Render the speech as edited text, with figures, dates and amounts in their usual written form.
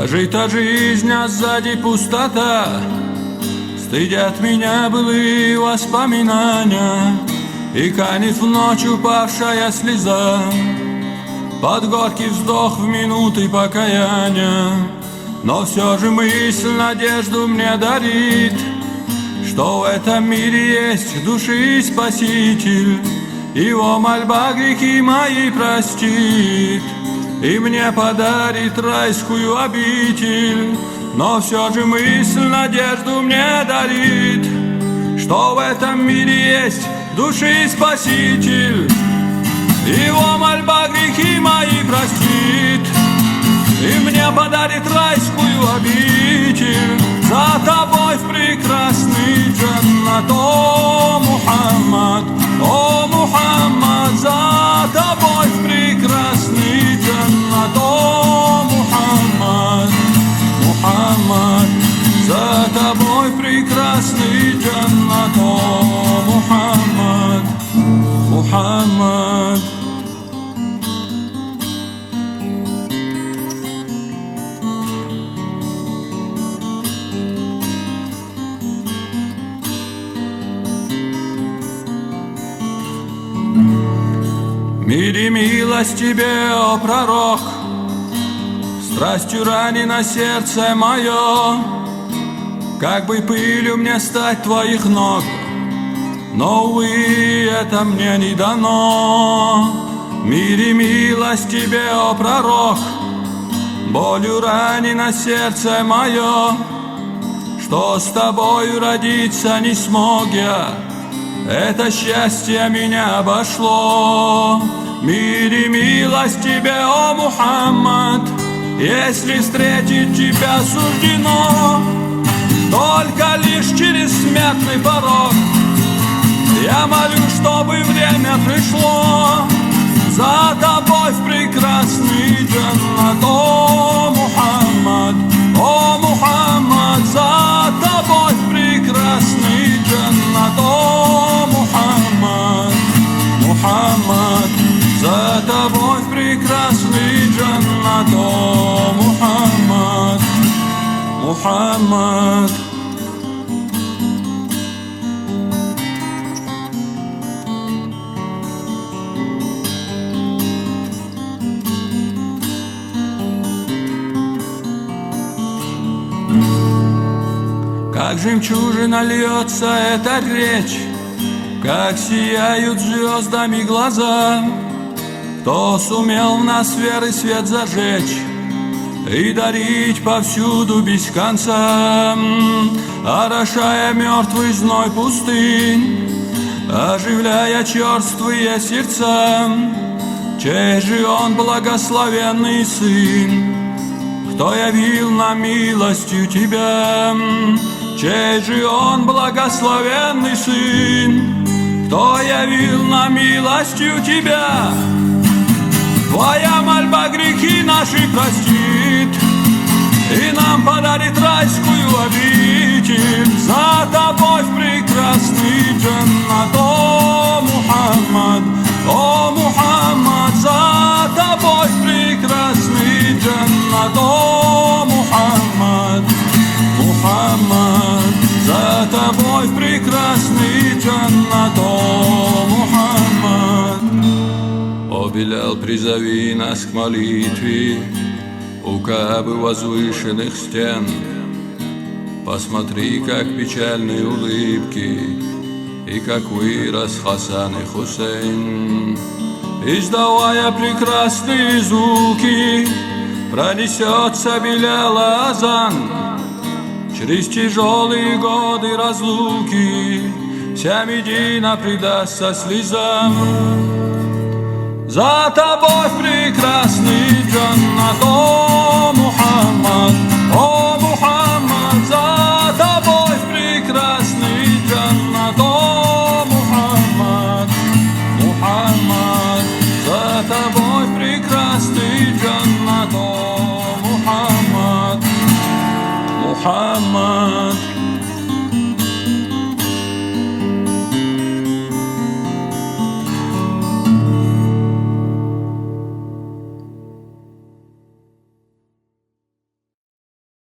Прожита жизнь, а сзади пустота. Стыдят меня былые воспоминания, и канет в ночь упавшая слеза под горький вздох в минуты покаяния. Но все же мысль надежду мне дарит, что в этом мире есть души Спаситель. Его мольба грехи мои простит и мне подарит райскую обитель. Но все же мысль надежду мне дарит, что в этом мире есть души Спаситель. Его мольба грехи мои простит и мне подарит райскую обитель. За тобой в прекрасный джаннат, о Мухаммад, о Мухаммад. За тобой в прекрасный джаннат, о Мухаммад, Мухаммад. За тобой в прекрасный джаннат, о Мухаммад, Мухаммад. Мир и милость тебе, о пророк, страстью ранено сердце мое. Как бы пылью мне стать твоих ног, но, увы, это мне не дано. Мир и милость тебе, о пророк, болью ранено сердце мое, что с тобою родиться не смог я. Это счастье меня обошло. Мир и милость тебе, о Мухаммад, если встретить тебя суждено только лишь через смертный порог. Я молю, чтобы время пришло за тобой в прекрасный джаннат, о Мухаммад, о Мухаммад. За тобой в прекрасный джаннат, о Мухаммад, Мухаммад. За тобой в прекрасный джаннат, о Мухаммад, Мухаммад. Как жемчужина льется эта речь, как сияют звездами глаза. Кто сумел в нас веры свет зажечь и дарить повсюду без конца, орошая мертвый зной пустынь, оживляя черствые сердца. Чей же он благословенный сын, кто явил нам милостью тебя? Чей же он благословенный сын, кто явил нам милостью тебя? Твоя мольба грехи наши простит и нам подарит райскую обитель. За тобой в прекрасный джаннат, о Мухаммад, о Мухаммад. За тобой в прекрасный джаннат, о Мухаммад, Мухаммад. За тобой в прекрасный джаннат, о Мухаммад. О Билял, призови нас к молитве у Каабы возвышенных стен. Посмотри, как печальные улыбки и как вырос Хасан и Хусейн. Издавая прекрасные звуки, пронесется Биляла азан. Через тяжелые годы разлуки вся Медина предастся слезам. За тобой в прекрасный джаннат, о Мухаммад, о Мухаммад. За тобой в прекрасный джаннат, о Мухаммад, Мухаммад. За тобой в прекрасный джаннат, о Мухаммад, Мухаммад.